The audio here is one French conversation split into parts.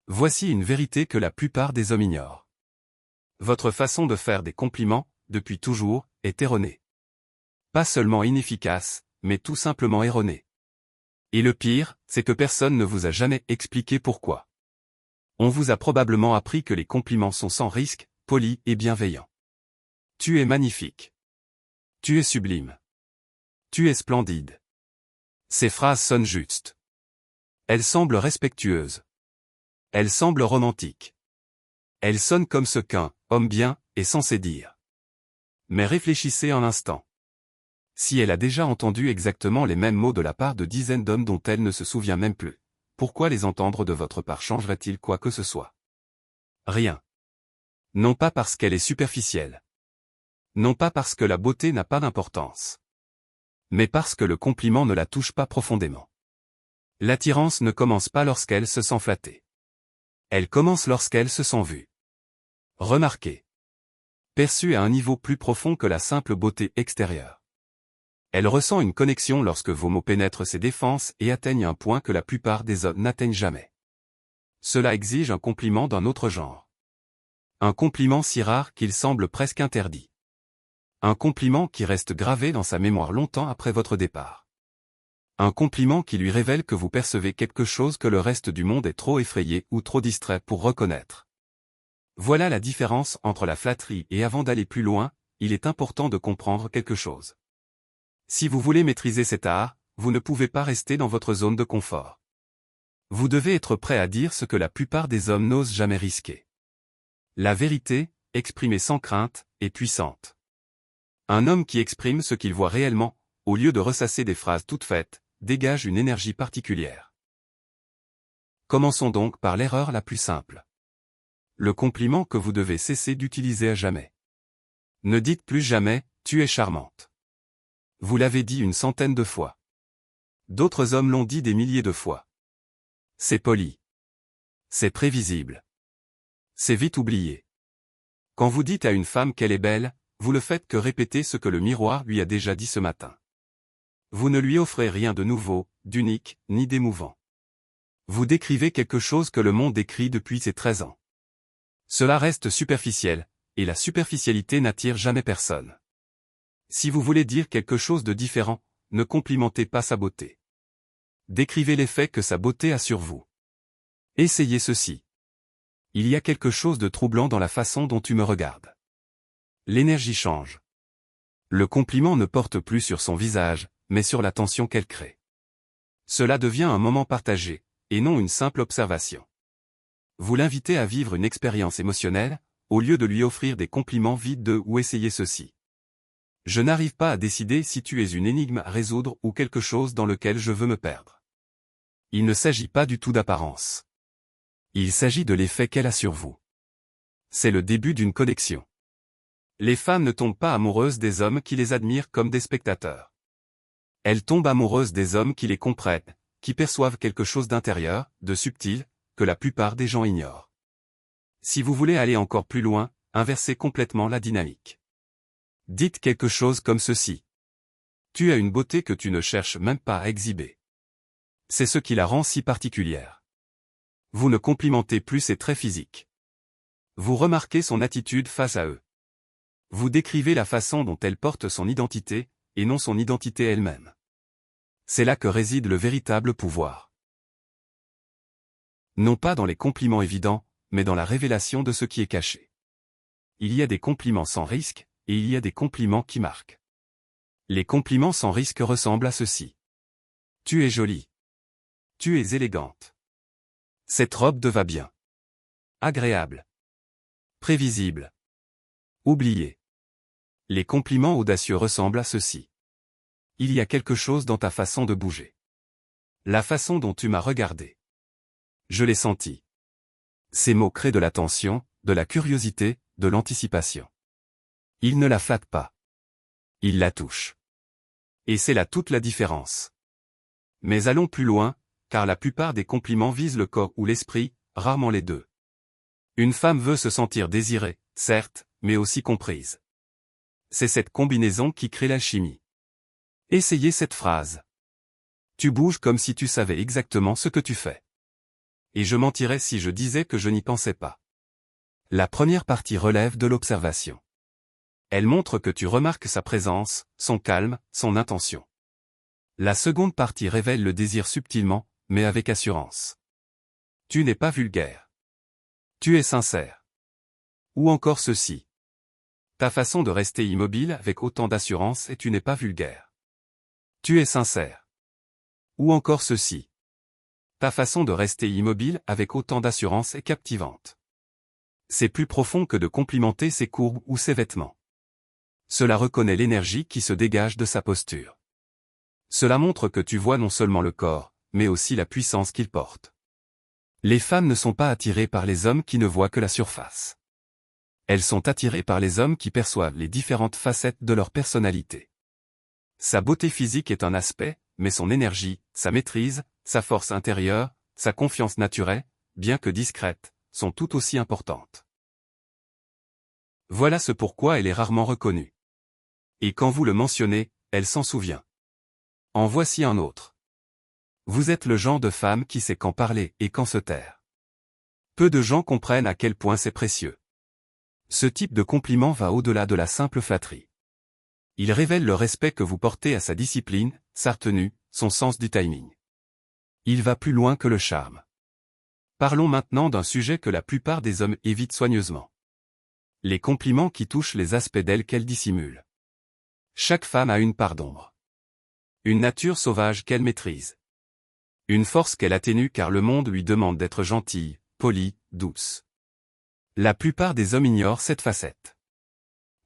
Voici une vérité que la plupart des hommes ignorent. Votre façon de faire des compliments, depuis toujours, est erronée. Pas seulement inefficace, mais tout simplement erronée. Et le pire, c'est que personne ne vous a jamais expliqué pourquoi. On vous a probablement appris que les compliments sont sans risque, polis et bienveillants. Tu es magnifique. Tu es sublime. Tu es splendide. Ces phrases sonnent justes. Elles semblent respectueuses. Elles semblent romantiques. Elles sonnent comme ce qu'un homme bien est censé dire. Mais réfléchissez un instant. Si elle a déjà entendu exactement les mêmes mots de la part de dizaines d'hommes dont elle ne se souvient même plus, pourquoi les entendre de votre part changerait-il quoi que ce soit? Rien. Non pas parce qu'elle est superficielle. Non pas parce que la beauté n'a pas d'importance. Mais parce que le compliment ne la touche pas profondément. L'attirance ne commence pas lorsqu'elle se sent flattée. Elle commence lorsqu'elle se sent vue. Remarquez. Perçue à un niveau plus profond que la simple beauté extérieure. Elle ressent une connexion lorsque vos mots pénètrent ses défenses et atteignent un point que la plupart des hommes n'atteignent jamais. Cela exige un compliment d'un autre genre. Un compliment si rare qu'il semble presque interdit. Un compliment qui reste gravé dans sa mémoire longtemps après votre départ. Un compliment qui lui révèle que vous percevez quelque chose que le reste du monde est trop effrayé ou trop distrait pour reconnaître. Voilà la différence entre la flatterie et avant d'aller plus loin, il est important de comprendre quelque chose. Si vous voulez maîtriser cet art, vous ne pouvez pas rester dans votre zone de confort. Vous devez être prêt à dire ce que la plupart des hommes n'osent jamais risquer. La vérité, exprimée sans crainte, est puissante. Un homme qui exprime ce qu'il voit réellement, au lieu de ressasser des phrases toutes faites, dégage une énergie particulière. Commençons donc par l'erreur la plus simple. Le compliment que vous devez cesser d'utiliser à jamais. Ne dites plus jamais « tu es charmante ». Vous l'avez dit une centaine de fois. D'autres hommes l'ont dit des milliers de fois. C'est poli. C'est prévisible. C'est vite oublié. Quand vous dites à une femme qu'elle est belle, vous ne faites que répéter ce que le miroir lui a déjà dit ce matin. Vous ne lui offrez rien de nouveau, d'unique, ni d'émouvant. Vous décrivez quelque chose que le monde décrit depuis ses 13 ans. Cela reste superficiel, et la superficialité n'attire jamais personne. Si vous voulez dire quelque chose de différent, ne complimentez pas sa beauté. Décrivez l'effet que sa beauté a sur vous. Essayez ceci. Il y a quelque chose de troublant dans la façon dont tu me regardes. L'énergie change. Le compliment ne porte plus sur son visage, mais sur la tension qu'elle crée. Cela devient un moment partagé, et non une simple observation. Vous l'invitez à vivre une expérience émotionnelle, au lieu de lui offrir des compliments vides de « ou essayez ceci ». Je n'arrive pas à décider si tu es une énigme à résoudre ou quelque chose dans lequel je veux me perdre. Il ne s'agit pas du tout d'apparence. Il s'agit de l'effet qu'elle a sur vous. C'est le début d'une connexion. Les femmes ne tombent pas amoureuses des hommes qui les admirent comme des spectateurs. Elles tombent amoureuses des hommes qui les comprennent, qui perçoivent quelque chose d'intérieur, de subtil, que la plupart des gens ignorent. Si vous voulez aller encore plus loin, inversez complètement la dynamique. Dites quelque chose comme ceci. Tu as une beauté que tu ne cherches même pas à exhiber. C'est ce qui la rend si particulière. Vous ne complimentez plus ses traits physiques. Vous remarquez son attitude face à eux. Vous décrivez la façon dont elle porte son identité, et non son identité elle-même. C'est là que réside le véritable pouvoir. Non pas dans les compliments évidents, mais dans la révélation de ce qui est caché. Il y a des compliments sans risque, et il y a des compliments qui marquent. Les compliments sans risque ressemblent à ceci. Tu es jolie. Tu es élégante. Cette robe te va bien. Agréable. Prévisible. Oublié. Les compliments audacieux ressemblent à ceci. Il y a quelque chose dans ta façon de bouger. La façon dont tu m'as regardé. Je l'ai senti. Ces mots créent de l'attention, de la curiosité, de l'anticipation. Ils ne la flattent pas. Ils la touchent. Et c'est là toute la différence. Mais allons plus loin, car la plupart des compliments visent le corps ou l'esprit, rarement les deux. Une femme veut se sentir désirée, certes, mais aussi comprise. C'est cette combinaison qui crée l'alchimie. Essayez cette phrase. Tu bouges comme si tu savais exactement ce que tu fais. Et je mentirais si je disais que je n'y pensais pas. La première partie relève de l'observation. Elle montre que tu remarques sa présence, son calme, son intention. La seconde partie révèle le désir subtilement, mais avec assurance. Tu n'es pas vulgaire. Tu es sincère. Ou encore ceci. Ta façon de rester immobile avec autant d'assurance et tu n'es pas vulgaire. Tu es sincère. Ou encore ceci. Ta façon de rester immobile avec autant d'assurance est captivante. C'est plus profond que de complimenter ses courbes ou ses vêtements. Cela reconnaît l'énergie qui se dégage de sa posture. Cela montre que tu vois non seulement le corps, mais aussi la puissance qu'il porte. Les femmes ne sont pas attirées par les hommes qui ne voient que la surface. Elles sont attirées par les hommes qui perçoivent les différentes facettes de leur personnalité. Sa beauté physique est un aspect, mais son énergie, sa maîtrise, sa force intérieure, sa confiance naturelle, bien que discrète, sont tout aussi importantes. Voilà ce pourquoi elle est rarement reconnue. Et quand vous le mentionnez, elle s'en souvient. En voici un autre. Vous êtes le genre de femme qui sait quand parler et quand se taire. Peu de gens comprennent à quel point c'est précieux. Ce type de compliment va au-delà de la simple flatterie. Il révèle le respect que vous portez à sa discipline, sa retenue, son sens du timing. Il va plus loin que le charme. Parlons maintenant d'un sujet que la plupart des hommes évitent soigneusement. Les compliments qui touchent les aspects d'elle qu'elle dissimule. Chaque femme a une part d'ombre. Une nature sauvage qu'elle maîtrise. Une force qu'elle atténue car le monde lui demande d'être gentille, polie, douce. La plupart des hommes ignorent cette facette.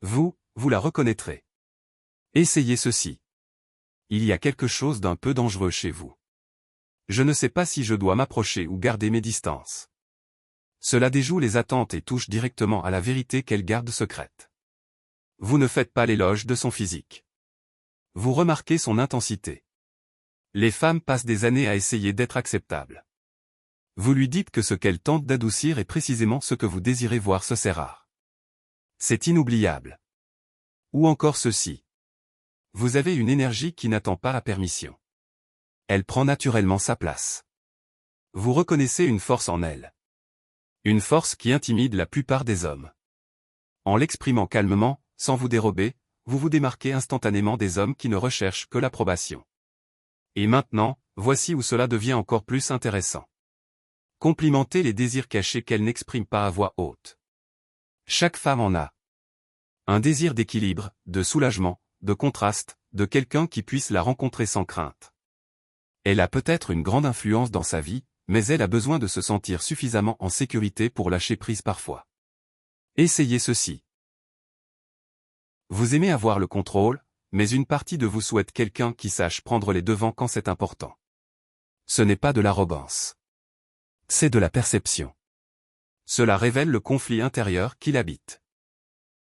Vous la reconnaîtrez. Essayez ceci. Il y a quelque chose d'un peu dangereux chez vous. Je ne sais pas si je dois m'approcher ou garder mes distances. Cela déjoue les attentes et touche directement à la vérité qu'elle garde secrète. Vous ne faites pas l'éloge de son physique. Vous remarquez son intensité. Les femmes passent des années à essayer d'être acceptables. Vous lui dites que ce qu'elle tente d'adoucir est précisément ce que vous désirez voir, c'est rare. C'est inoubliable. Ou encore ceci. Vous avez une énergie qui n'attend pas la permission. Elle prend naturellement sa place. Vous reconnaissez une force en elle. Une force qui intimide la plupart des hommes. En l'exprimant calmement, sans vous dérober, vous vous démarquez instantanément des hommes qui ne recherchent que l'approbation. Et maintenant, voici où cela devient encore plus intéressant. Complimentez les désirs cachés qu'elle n'exprime pas à voix haute. Chaque femme en a. Un désir d'équilibre, de soulagement, de contraste, de quelqu'un qui puisse la rencontrer sans crainte. Elle a peut-être une grande influence dans sa vie, mais elle a besoin de se sentir suffisamment en sécurité pour lâcher prise parfois. Essayez ceci. Vous aimez avoir le contrôle, mais une partie de vous souhaite quelqu'un qui sache prendre les devants quand c'est important. Ce n'est pas de l'arrogance. C'est de la perception. Cela révèle le conflit intérieur qui l'habite.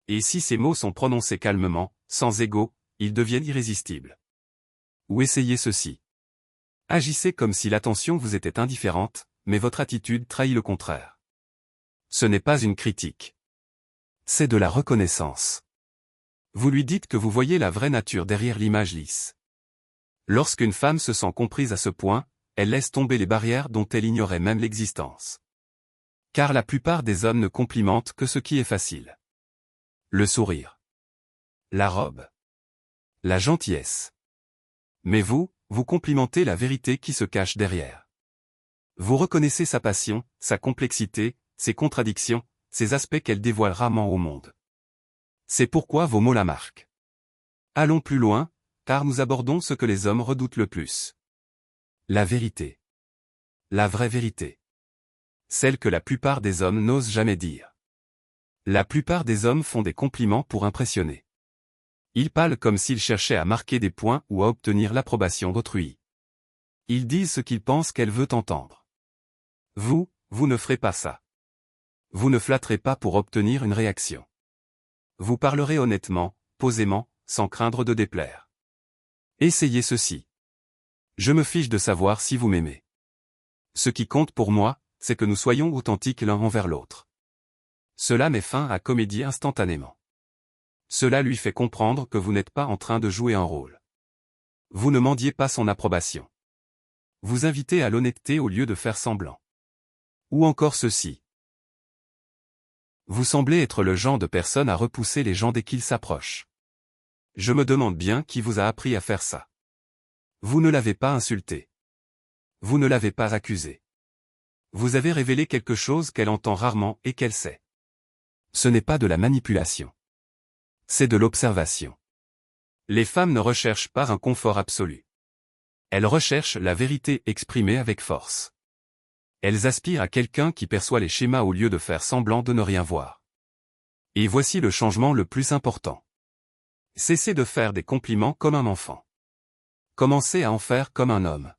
Et si ces mots sont prononcés calmement, sans ego, ils deviennent irrésistibles. Ou essayez ceci. Agissez comme si l'attention vous était indifférente, mais votre attitude trahit le contraire. Ce n'est pas une critique. C'est de la reconnaissance. Vous lui dites que vous voyez la vraie nature derrière l'image lisse. Lorsqu'une femme se sent comprise à ce point, elle laisse tomber les barrières dont elle ignorait même l'existence. Car la plupart des hommes ne complimentent que ce qui est facile. Le sourire. La robe. La gentillesse. Mais vous complimentez la vérité qui se cache derrière. Vous reconnaissez sa passion, sa complexité, ses contradictions, ces aspects qu'elle dévoile rarement au monde. C'est pourquoi vos mots la marquent. Allons plus loin, car nous abordons ce que les hommes redoutent le plus. La vérité. La vraie vérité. Celle que la plupart des hommes n'osent jamais dire. La plupart des hommes font des compliments pour impressionner. Ils parlent comme s'ils cherchaient à marquer des points ou à obtenir l'approbation d'autrui. Ils disent ce qu'ils pensent qu'elle veut entendre. Vous ne ferez pas ça. Vous ne flatterez pas pour obtenir une réaction. Vous parlerez honnêtement, posément, sans craindre de déplaire. Essayez ceci. Je me fiche de savoir si vous m'aimez. Ce qui compte pour moi, c'est que nous soyons authentiques l'un envers l'autre. Cela met fin à comédie instantanément. Cela lui fait comprendre que vous n'êtes pas en train de jouer un rôle. Vous ne mendiez pas son approbation. Vous invitez à l'honnêteté au lieu de faire semblant. Ou encore ceci. Vous semblez être le genre de personne à repousser les gens dès qu'ils s'approchent. Je me demande bien qui vous a appris à faire ça. Vous ne l'avez pas insulté. Vous ne l'avez pas accusé. Vous avez révélé quelque chose qu'elle entend rarement et qu'elle sait. Ce n'est pas de la manipulation. C'est de l'observation. Les femmes ne recherchent pas un confort absolu. Elles recherchent la vérité exprimée avec force. Elles aspirent à quelqu'un qui perçoit les schémas au lieu de faire semblant de ne rien voir. Et voici le changement le plus important. Cessez de faire des compliments comme un enfant. Commencez à en faire comme un homme.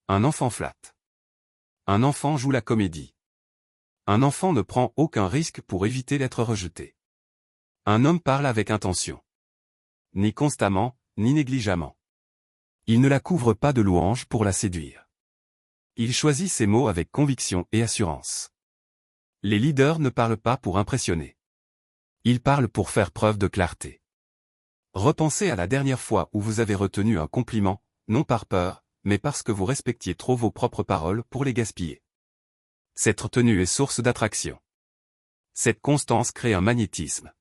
Un enfant flatte. Un enfant joue la comédie. Un enfant ne prend aucun risque pour éviter d'être rejeté. Un homme parle avec intention. Ni constamment, ni négligemment. Il ne la couvre pas de louanges pour la séduire. Il choisit ses mots avec conviction et assurance. Les leaders ne parlent pas pour impressionner. Ils parlent pour faire preuve de clarté. Repensez à la dernière fois où vous avez retenu un compliment, non par peur, mais parce que vous respectiez trop vos propres paroles pour les gaspiller. Cette retenue est source d'attraction. Cette constance crée un magnétisme.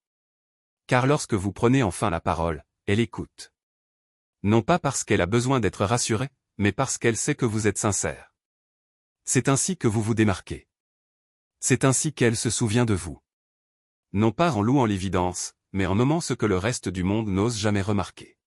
Car lorsque vous prenez enfin la parole, elle écoute. Non pas parce qu'elle a besoin d'être rassurée, mais parce qu'elle sait que vous êtes sincère. C'est ainsi que vous vous démarquez. C'est ainsi qu'elle se souvient de vous. Non pas en louant l'évidence, mais en nommant ce que le reste du monde n'ose jamais remarquer.